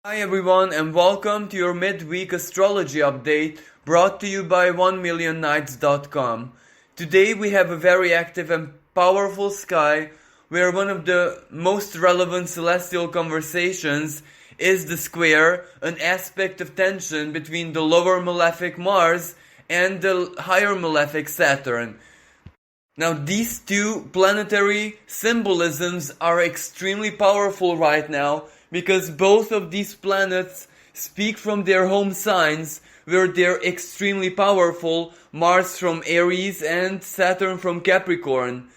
Hi everyone and welcome to your midweek astrology update brought to you by 1millionnights.com. Today we have a very active and powerful sky where one of the most relevant celestial conversations is the square, an aspect of tension between the lower malefic Mars and the higher malefic Saturn. Now, these two planetary symbolisms are extremely powerful right now because both of these planets speak from their home signs where they're extremely powerful, Mars from Aries and Saturn from Capricorn.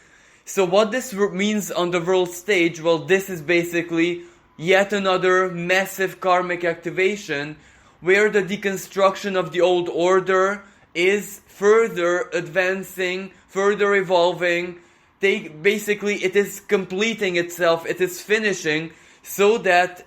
So what this means on the world stage, well, this is basically yet another massive karmic activation where the deconstruction of the old order is further advancing, further evolving. Basically, it is completing itself, it is finishing, so that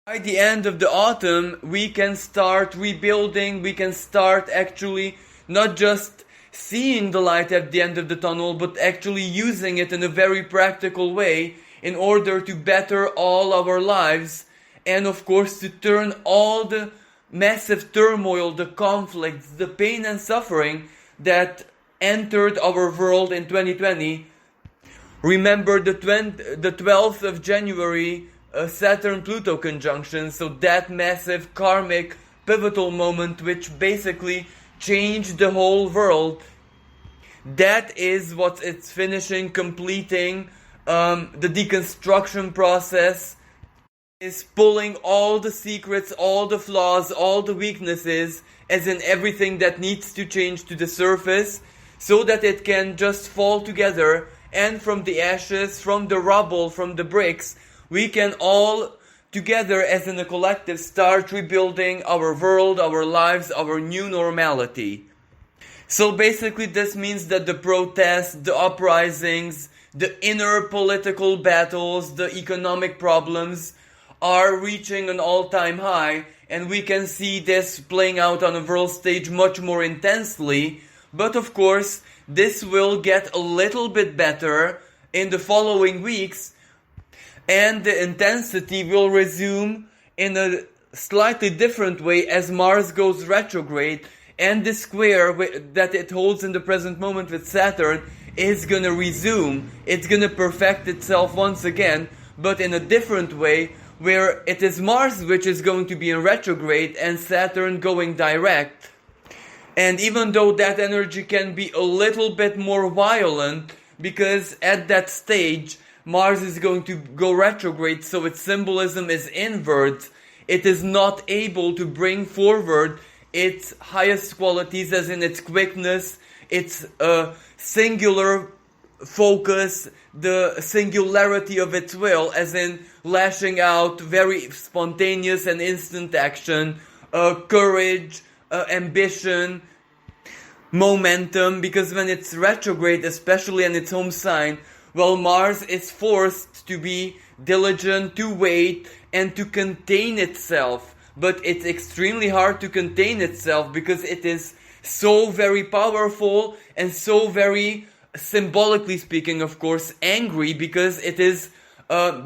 by the end of the autumn, we can start rebuilding, we can start actually not just seeing the light at the end of the tunnel, but actually using it in a very practical way in order to better all our lives, and of course to turn all the massive turmoil, the conflicts, the pain and suffering that entered our world in 2020. Remember the 12th of January, Saturn-Pluto conjunction, so that massive karmic pivotal moment which basically changed the whole world. That is what it's finishing, completing. The deconstruction process is pulling all the secrets, all the flaws, all the weaknesses, as in everything that needs to change to the surface, so that it can just fall together, and from the ashes, from the rubble, from the bricks, we can all together as in a collective start rebuilding our world, our lives, our new normality. So basically this means that the protests, the uprisings, the inner political battles, the economic problems are reaching an all-time high, and we can see this playing out on a world stage much more intensely. But of course, this will get a little bit better in the following weeks, and the intensity will resume in a slightly different way as Mars goes retrograde, and the square that it holds in the present moment with Saturn is gonna resume. It's gonna perfect itself once again, but in a different way, where it is Mars which is going to be in retrograde and Saturn going direct. And even though that energy can be a little bit more violent, because at that stage Mars is going to go retrograde, so its symbolism is inward. It is not able to bring forward its highest qualities, as in its quickness, its singular focus, the singularity of its will, as in lashing out, very spontaneous and instant action, courage, ambition, momentum, because when it's retrograde, especially in its home sign, well, Mars is forced to be diligent, to wait, and to contain itself. But it's extremely hard to contain itself because it is so very powerful and so very, symbolically speaking, of course, angry, because it is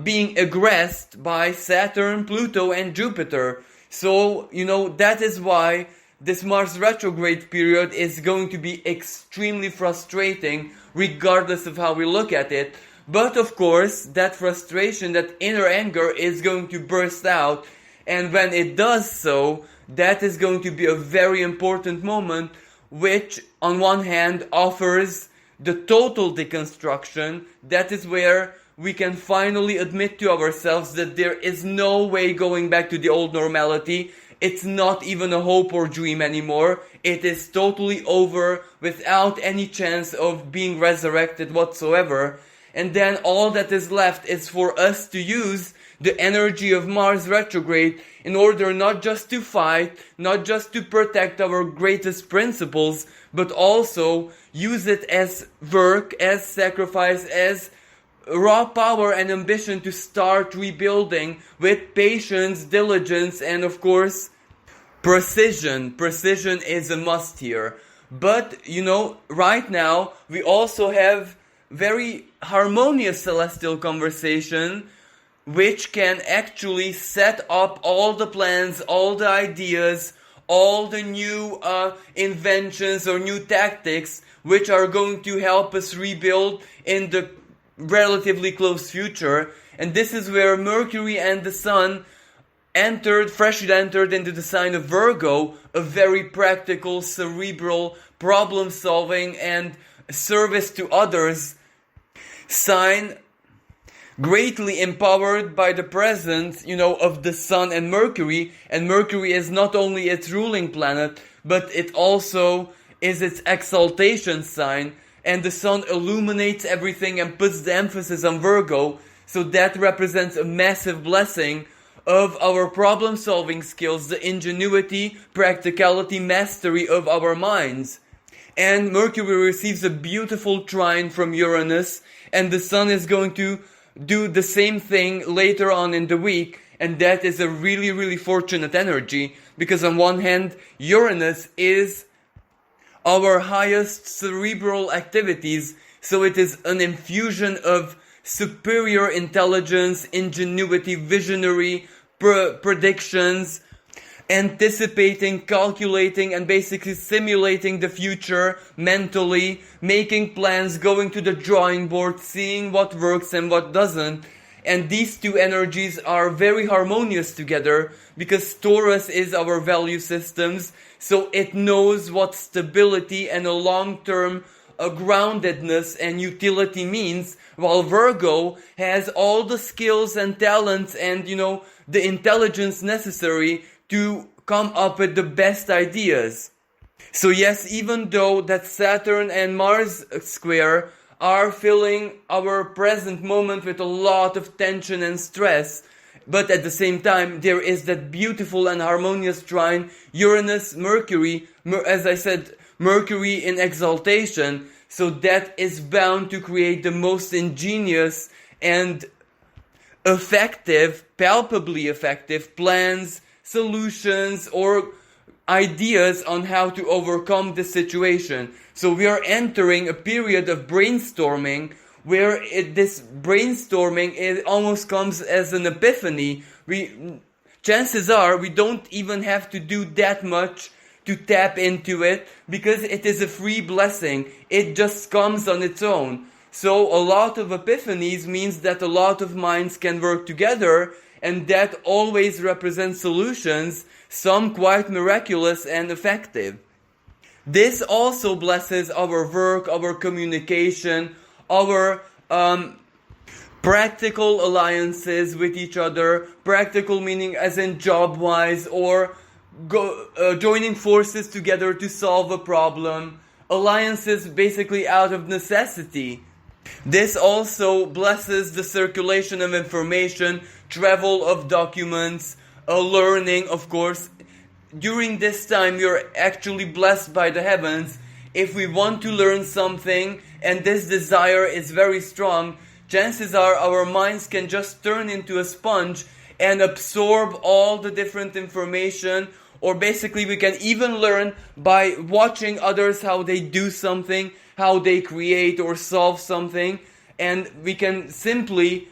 being aggressed by Saturn, Pluto, and Jupiter. So, that is why this Mars retrograde period is going to be extremely frustrating, regardless of how we look at it. But of course, that frustration, that inner anger is going to burst out, and when it does so, that is going to be a very important moment, which on one hand offers the total deconstruction. That is where we can finally admit to ourselves that there is no way going back to the old normality. It's not even a hope or dream anymore. It is totally over, without any chance of being resurrected whatsoever. And then all that is left is for us to use the energy of Mars retrograde in order not just to fight, not just to protect our greatest principles, but also use it as work, as sacrifice, as raw power and ambition to start rebuilding with patience, diligence, and of course, precision. Precision is a must here. But, right now, we also have very harmonious celestial conversation which can actually set up all the plans, all the ideas, all the new inventions or new tactics which are going to help us rebuild in the relatively close future. And this is where Mercury and the Sun freshly entered into the sign of Virgo, a very practical, cerebral, problem-solving and service to others sign, greatly empowered by the presence, of the Sun and Mercury. And Mercury is not only its ruling planet, but it also is its exaltation sign. And the Sun illuminates everything and puts the emphasis on Virgo. So that represents a massive blessing of our problem-solving skills, the ingenuity, practicality, mastery of our minds. And Mercury receives a beautiful trine from Uranus, and the Sun is going to do the same thing later on in the week, and that is a really, really fortunate energy, because on one hand, Uranus is our highest cerebral activities, so it is an infusion of superior intelligence, ingenuity, visionary predictions, anticipating, calculating, and basically simulating the future mentally, making plans, going to the drawing board, seeing what works and what doesn't. And these two energies are very harmonious together because Taurus is our value systems, so it knows what stability and a long-term groundedness and utility means, while Virgo has all the skills and talents and, the intelligence necessary to come up with the best ideas. So yes, even though that Saturn and Mars square are filling our present moment with a lot of tension and stress, but at the same time there is that beautiful and harmonious trine Uranus-Mercury, as I said, Mercury in exaltation, so that is bound to create the most ingenious and effective, palpably effective plans, solutions, or ideas on how to overcome the situation. So we are entering a period of brainstorming where this brainstorming almost comes as an epiphany. Chances are we don't even have to do that much to tap into it because it is a free blessing. It just comes on its own. So a lot of epiphanies means that a lot of minds can work together, and that always represents solutions, some quite miraculous and effective. This also blesses our work, our communication, our practical alliances with each other. Practical meaning as in job-wise, or joining forces together to solve a problem. Alliances basically out of necessity. This also blesses the circulation of information, travel of documents, learning, of course. During this time, you're actually blessed by the heavens. If we want to learn something, and this desire is very strong, chances are our minds can just turn into a sponge and absorb all the different information, or basically we can even learn by watching others how they do something, how they create or solve something, and we can simply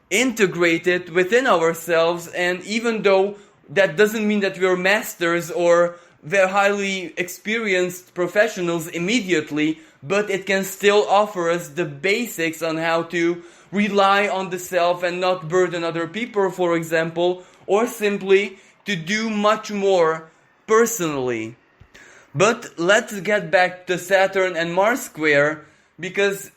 integrate it within ourselves. And even though that doesn't mean that we're masters or very highly experienced professionals immediately, but it can still offer us the basics on how to rely on the self and not burden other people, for example, or simply to do much more personally. But let's get back to Saturn and Mars square, because,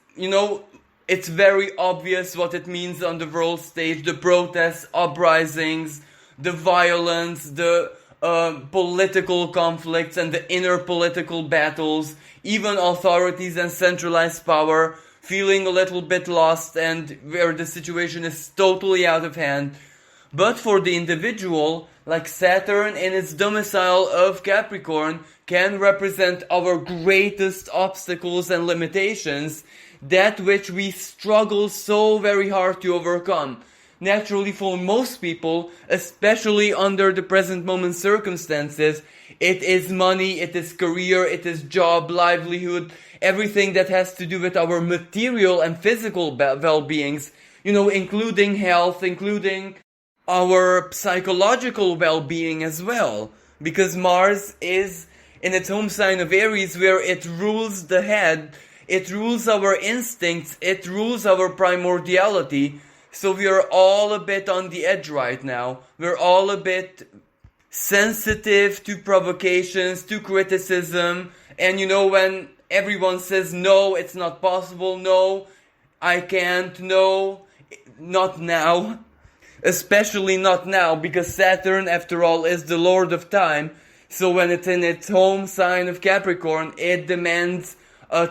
it's very obvious what it means on the world stage. The protests, uprisings, the violence, the political conflicts and the inner political battles, even authorities and centralized power feeling a little bit lost and where the situation is totally out of hand. But for the individual, like Saturn in its domicile of Capricorn, can represent our greatest obstacles and limitations, that which we struggle so very hard to overcome. Naturally, for most people, especially under the present moment circumstances, it is money, it is career, it is job, livelihood, everything that has to do with our material and physical well-beings. including health, including our psychological well-being as well. Because Mars is in its home sign of Aries, where it rules the head, it rules our instincts, it rules our primordiality. So we are all a bit on the edge right now. We're all a bit sensitive to provocations, to criticism. And when everyone says, no, it's not possible, no, I can't, no, not now. Especially not now, because Saturn, after all, is the Lord of Time. So when it's in its home sign of Capricorn, it demands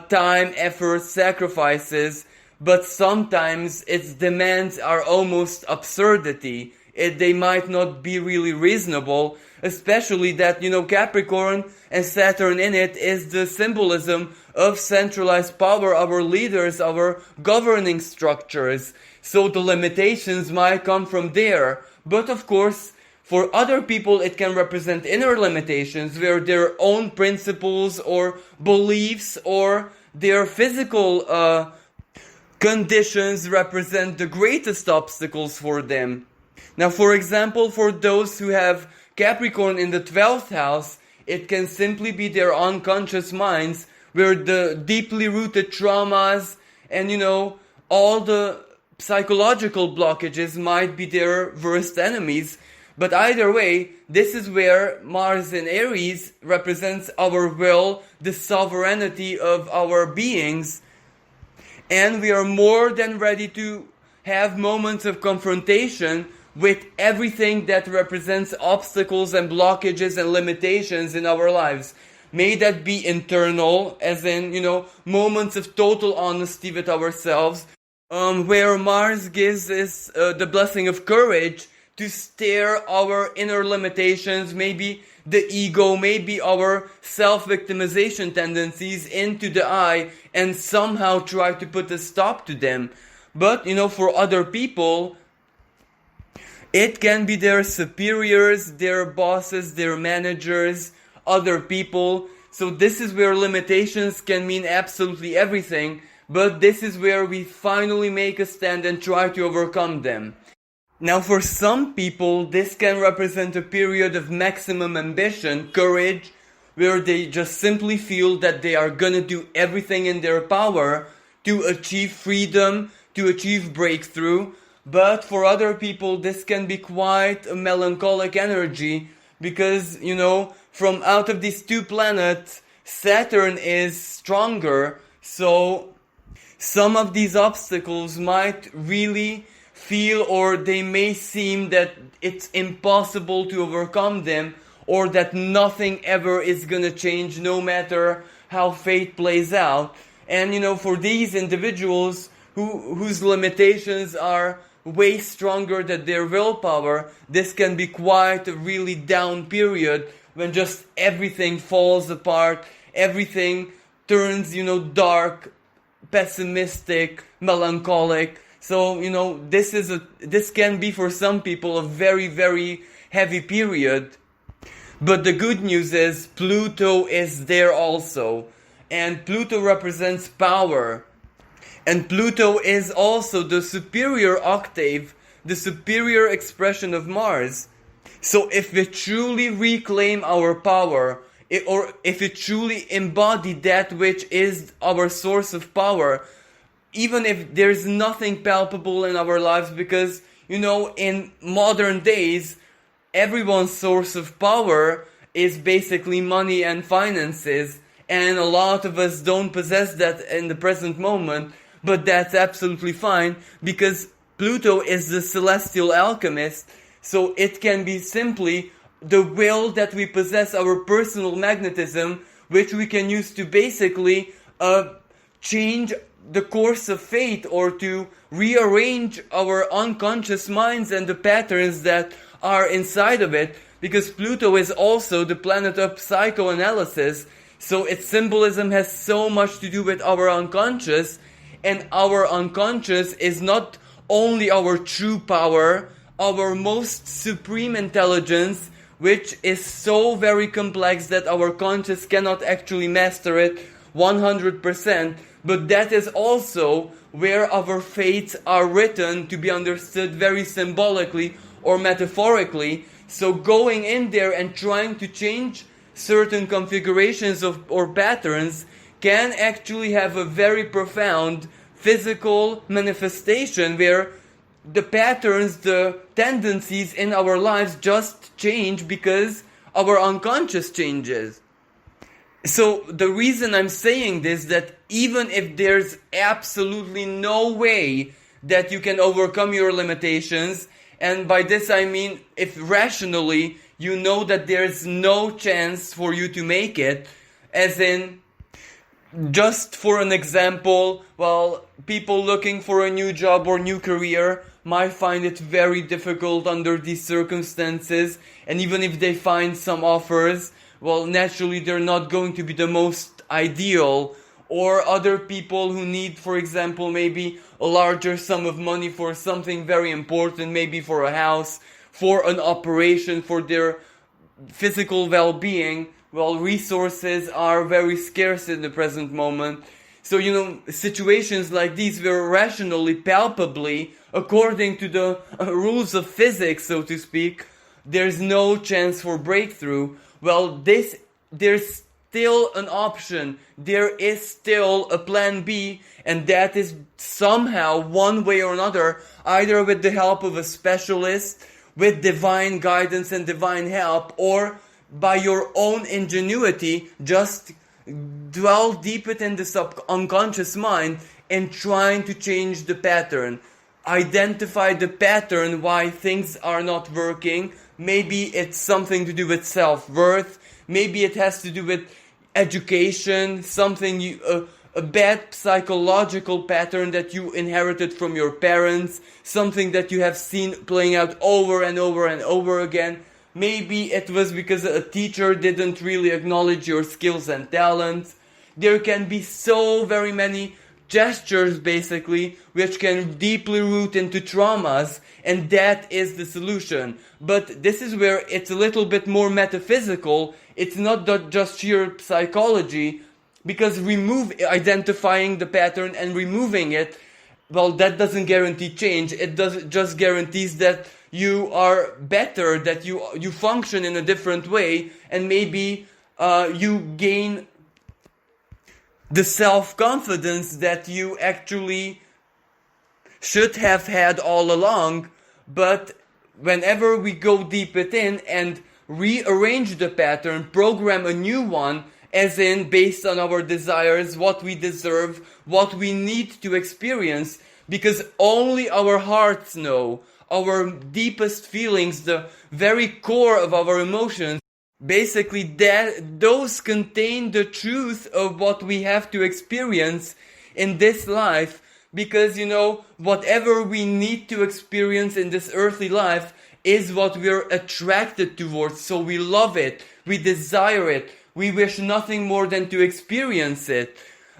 time, effort, sacrifices. But sometimes its demands are almost absurdity. They might not be really reasonable, especially that, Capricorn and Saturn in it is the symbolism of centralized power, our leaders, our governing structures. So the limitations might come from there. But of course, for other people, it can represent inner limitations where their own principles or beliefs or their physical conditions represent the greatest obstacles for them. Now, for example, for those who have Capricorn in the 12th house, it can simply be their unconscious minds where the deeply rooted traumas and, all the psychological blockages might be their worst enemies. But either way, this is where Mars in Aries represents our will, the sovereignty of our beings. And we are more than ready to have moments of confrontation with everything that represents obstacles and blockages and limitations in our lives. May that be internal, as in, moments of total honesty with ourselves, where Mars gives us the blessing of courage to stare our inner limitations, maybe the ego, maybe our self-victimization tendencies into the eye and somehow try to put a stop to them. But, for other people, it can be their superiors, their bosses, their managers, other people. So this is where limitations can mean absolutely everything, but this is where we finally make a stand and try to overcome them. Now, for some people, this can represent a period of maximum ambition, courage, where they just simply feel that they are gonna do everything in their power to achieve freedom, to achieve breakthrough. But for other people, this can be quite a melancholic energy because, from out of these two planets, Saturn is stronger. So some of these obstacles might really feel, or they may seem that it's impossible to overcome them, or that nothing ever is gonna change no matter how fate plays out. And for these individuals whose limitations are way stronger than their willpower, this can be quite a really down period when just everything falls apart, everything turns, dark, pessimistic, melancholic. So, this can be for some people a very, very heavy period. But the good news is Pluto is there also. And Pluto represents power. And Pluto is also the superior octave, the superior expression of Mars. So if we truly reclaim our power, or if we truly embody that which is our source of power, even if there's nothing palpable in our lives, because, in modern days, everyone's source of power is basically money and finances, and a lot of us don't possess that in the present moment, but that's absolutely fine, because Pluto is the celestial alchemist, so it can be simply the will that we possess, our personal magnetism, which we can use to basically change the course of fate, or to rearrange our unconscious minds and the patterns that are inside of it, because Pluto is also the planet of psychoanalysis, so its symbolism has so much to do with our unconscious, and our unconscious is not only our true power, our most supreme intelligence, which is so very complex that our conscious cannot actually master it, 100%, but that is also where our fates are written to be understood very symbolically or metaphorically. So going in there and trying to change certain configurations or patterns can actually have a very profound physical manifestation where the patterns, the tendencies in our lives just change because our unconscious changes. So the reason I'm saying this, that even if there's absolutely no way that you can overcome your limitations, and by this I mean if rationally you know that there's no chance for you to make it, as in, just for an example, well, people looking for a new job or new career might find it very difficult under these circumstances, and even if they find some offers, well, naturally they're not going to be the most ideal. Or other people who need, for example, maybe a larger sum of money for something very important, maybe for a house, for an operation, for their physical well-being. Well, resources are very scarce in the present moment. So, situations like these where rationally, palpably, according to the rules of physics, so to speak, there's no chance for breakthrough. Well, there's still an option. There is still a plan B, and that is somehow, one way or another, either with the help of a specialist, with divine guidance and divine help, or by your own ingenuity, just dwell deep within the unconscious mind and trying to change the pattern. Identify the pattern why things are not working. Maybe it's something to do with self-worth. Maybe it has to do with education, a bad psychological pattern that you inherited from your parents, something that you have seen playing out over and over and over again. Maybe it was because a teacher didn't really acknowledge your skills and talents. There can be so very many gestures, basically, which can deeply root into traumas, and that is the solution. But this is where it's a little bit more metaphysical. It's not just sheer psychology, because identifying the pattern and removing it, well, that doesn't guarantee change. It just guarantees that you are better, that you function in a different way, and maybe you gain the self-confidence that you actually should have had all along. But whenever we go deep within and rearrange the pattern, program a new one, as in based on our desires, what we deserve, what we need to experience, because only our hearts know, our deepest feelings, the very core of our emotions, basically those contain the truth of what we have to experience in this life. Because whatever we need to experience in this earthly life is what we're attracted towards. So we love it, we desire it, we wish nothing more than to experience it.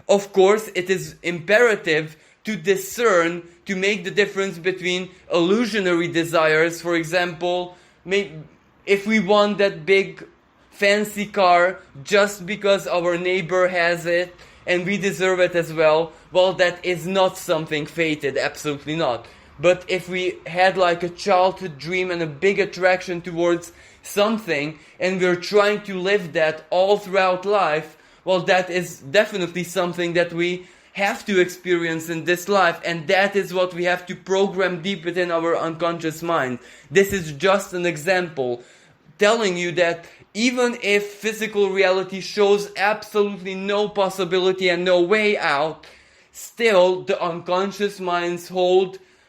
Of course, it is imperative to discern, to make the difference between illusionary desires. For example, if we want that big fancy car just because our neighbor has it and we deserve it as well, well, that is not something fated, absolutely not. But if we had like a childhood dream and a big attraction towards something, and we're trying to live that all throughout life, well, that is definitely something that we have to experience in this life, and that is what we have to program deep within our unconscious mind. This is just an example telling you that even if physical reality shows absolutely no possibility and no way out, still the unconscious mind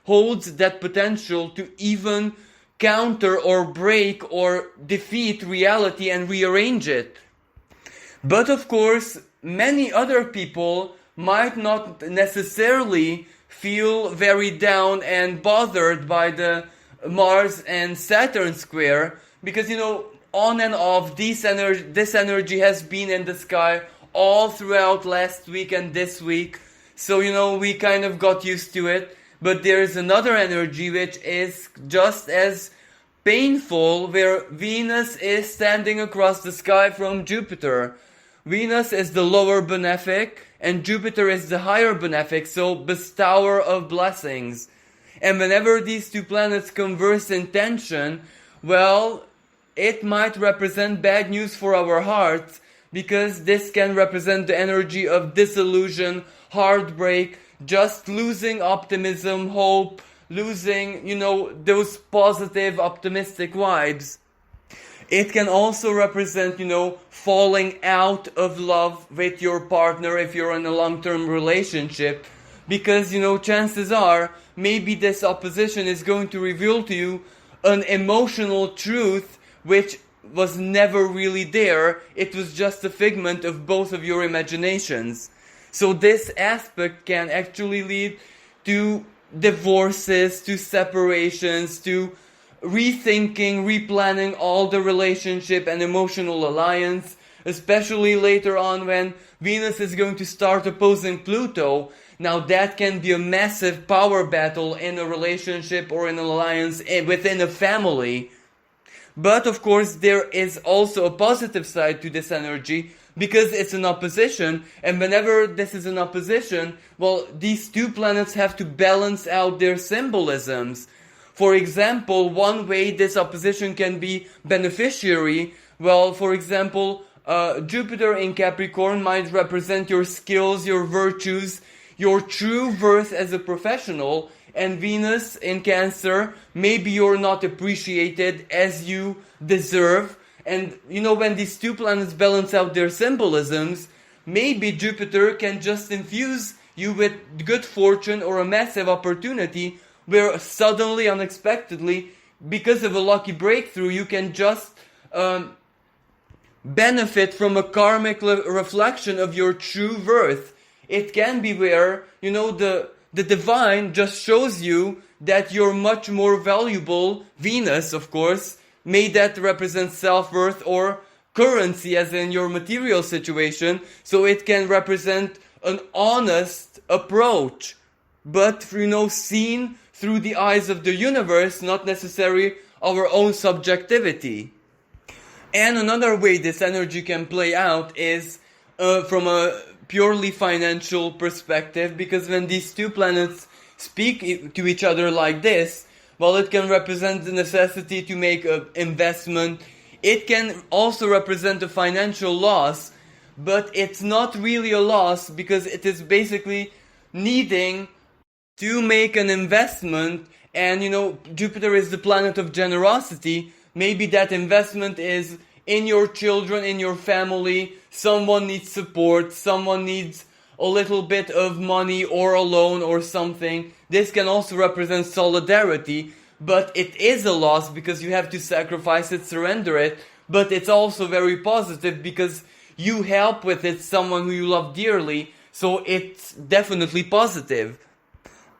holds that potential to even counter or break or defeat reality and rearrange it. But of course, many other people might not necessarily feel very down and bothered by the Mars and Saturn square, because on and off this energy has been in the sky all throughout last week and this week. So we kind of got used to it. But there is another energy which is just as painful, where Venus is standing across the sky from Jupiter, Venus is the lower benefic and Jupiter is the higher benefic, so bestower of blessings. And whenever these two planets converse in tension, well, it might represent bad news for our hearts, because this can represent the energy of disillusion, heartbreak, just losing optimism, hope, losing, those positive, optimistic vibes. It can also represent, falling out of love with your partner if you're in a long-term relationship. Because, chances are, maybe this opposition is going to reveal to you an emotional truth which was never really there. It was just a figment of both of your imaginations. So this aspect can actually lead to divorces, to separations, to rethinking, replanning all the relationship and emotional alliance, especially later on when Venus is going to start opposing Pluto. Now that can be a massive power battle in a relationship or in an alliance within a family. But of course there is also a positive side to this energy, because it's an opposition, and whenever this is an opposition, well, these two planets have to balance out their symbolisms. For example, one way this opposition can be beneficiary, well, for example, Jupiter in Capricorn might represent your skills, your virtues, your true worth as a professional, and Venus in Cancer, maybe you're not appreciated as you deserve. And when these two planets balance out their symbolisms, maybe Jupiter can just infuse you with good fortune or a massive opportunity where suddenly, unexpectedly, because of a lucky breakthrough, you can just benefit from a karmic reflection of your true worth. It can be where, the divine just shows you that you're much more valuable. Venus, of course, may that represent self-worth or currency, as in your material situation, so it can represent an honest approach, but seen through the eyes of the universe, not necessarily our own subjectivity. And another way this energy can play out is from a purely financial perspective, because when these two planets speak to each other like this, well, it can represent the necessity to make an investment. It can also represent a financial loss, but it's not really a loss, because it is basically needing to make an investment. And Jupiter is the planet of generosity. Maybe that investment is in your children, in your family. Someone needs support, someone needs a little bit of money or a loan or something. This can also represent solidarity, but it is a loss because you have to sacrifice it, surrender it. But it's also very positive because you help with it someone who you love dearly, so it's definitely positive.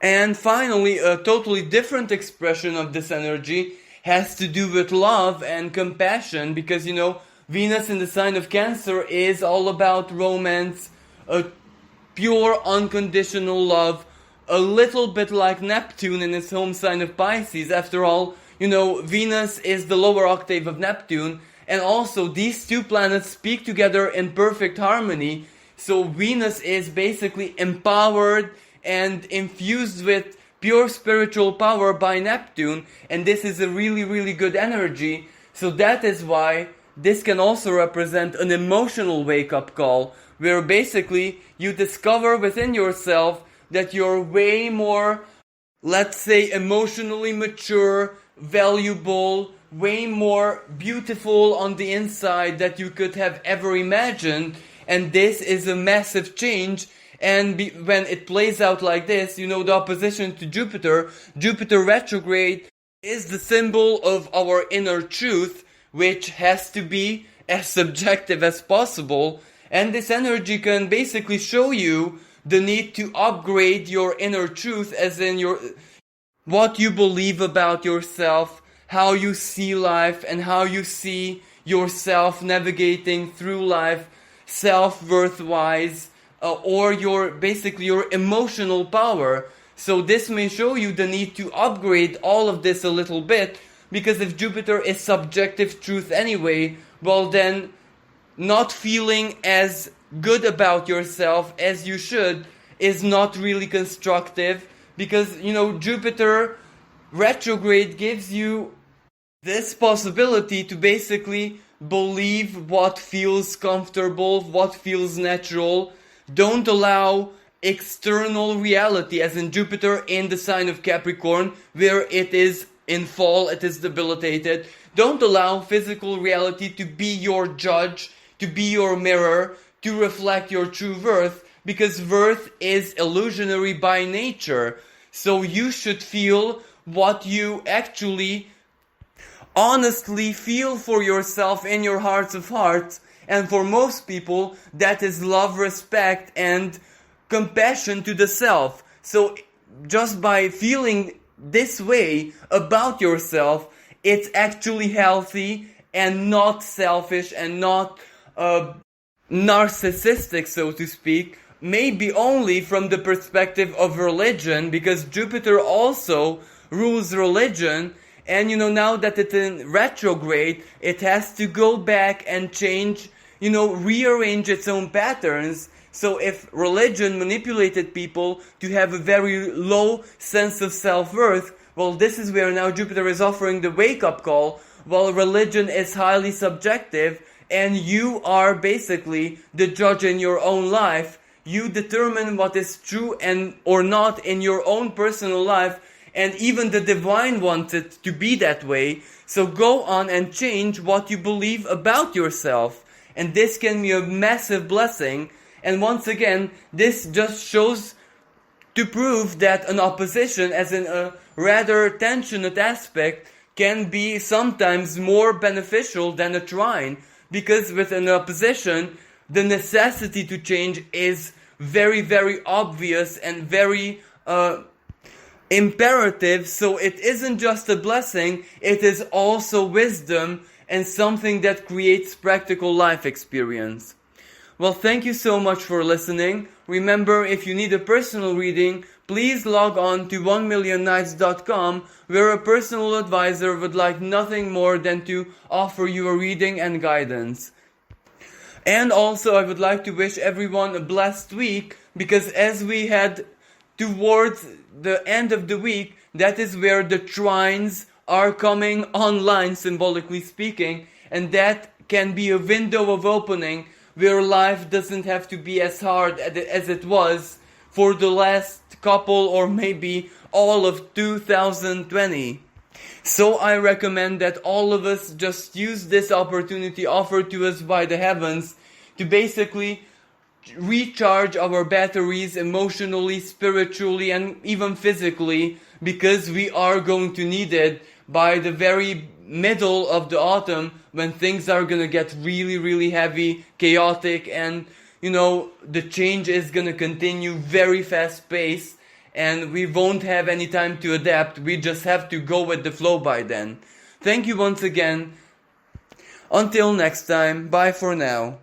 And finally, a totally different expression of this energy has to do with love and compassion, because Venus in the sign of Cancer is all about romance, a pure unconditional love, a little bit like Neptune in his home sign of Pisces. After all, Venus is the lower octave of Neptune, and also these two planets speak together in perfect harmony. So Venus is basically empowered and infused with pure spiritual power by Neptune, and this is a really, really good energy. So that is why this can also represent an emotional wake-up call, where basically you discover within yourself that you're way more, let's say, emotionally mature, valuable, way more beautiful on the inside that you could have ever imagined. And this is a massive change. And when it plays out like this, the opposition to Jupiter, Jupiter retrograde, is the symbol of our inner truth, which has to be as subjective as possible. And this energy can basically show you the need to upgrade your inner truth, as in what you believe about yourself, how you see life, and how you see yourself navigating through life, self-worth wise, or your emotional power. So this may show you the need to upgrade all of this a little bit, because if Jupiter is subjective truth anyway, well then not feeling as good about yourself as you should is not really constructive, because Jupiter retrograde gives you this possibility to basically believe what feels comfortable, what feels natural. Don't allow external reality, as in Jupiter in the sign of Capricorn, where it is in fall, it is debilitated. Don't allow physical reality to be your judge, to be your mirror, to reflect your true worth, because worth is illusionary by nature. So you should feel what you actually honestly feel for yourself in your hearts of hearts. And for most people, that is love, respect, and compassion to the self. So just by feeling this way about yourself, it's actually healthy and not selfish and not narcissistic, so to speak. Maybe only from the perspective of religion, because Jupiter also rules religion. And now that it's in retrograde, it has to go back and change, rearrange its own patterns. So if religion manipulated people to have a very low sense of self-worth, well, this is where now Jupiter is offering the wake-up call. Well, religion is highly subjective, and you are basically the judge in your own life. You determine what is true and or not in your own personal life, and even the divine wants it to be that way. So go on and change what you believe about yourself. And this can be a massive blessing. And once again, this just shows to prove that an opposition, as in a rather tensionate aspect, can be sometimes more beneficial than a trine. Because with an opposition, the necessity to change is very, very obvious and very imperative. So it isn't just a blessing, it is also wisdom and something that creates practical life experience. Well, thank you so much for listening. Remember, if you need a personal reading, please log on to 1millionnights.com, where a personal advisor would like nothing more than to offer you a reading and guidance. And also, I would like to wish everyone a blessed week, because as we head towards the end of the week, that is where the trines are coming online, symbolically speaking, and that can be a window of opening where life doesn't have to be as hard as it was for the last couple or maybe all of 2020. So I recommend that all of us just use this opportunity offered to us by the heavens to basically recharge our batteries emotionally, spiritually, and even physically, because we are going to need it by the very middle of the autumn, when things are gonna get really, really heavy, chaotic, and the change is gonna continue very fast paced, and we won't have any time to adapt. We just have to go with the flow by then. Thank you once again. Until next time, bye for now.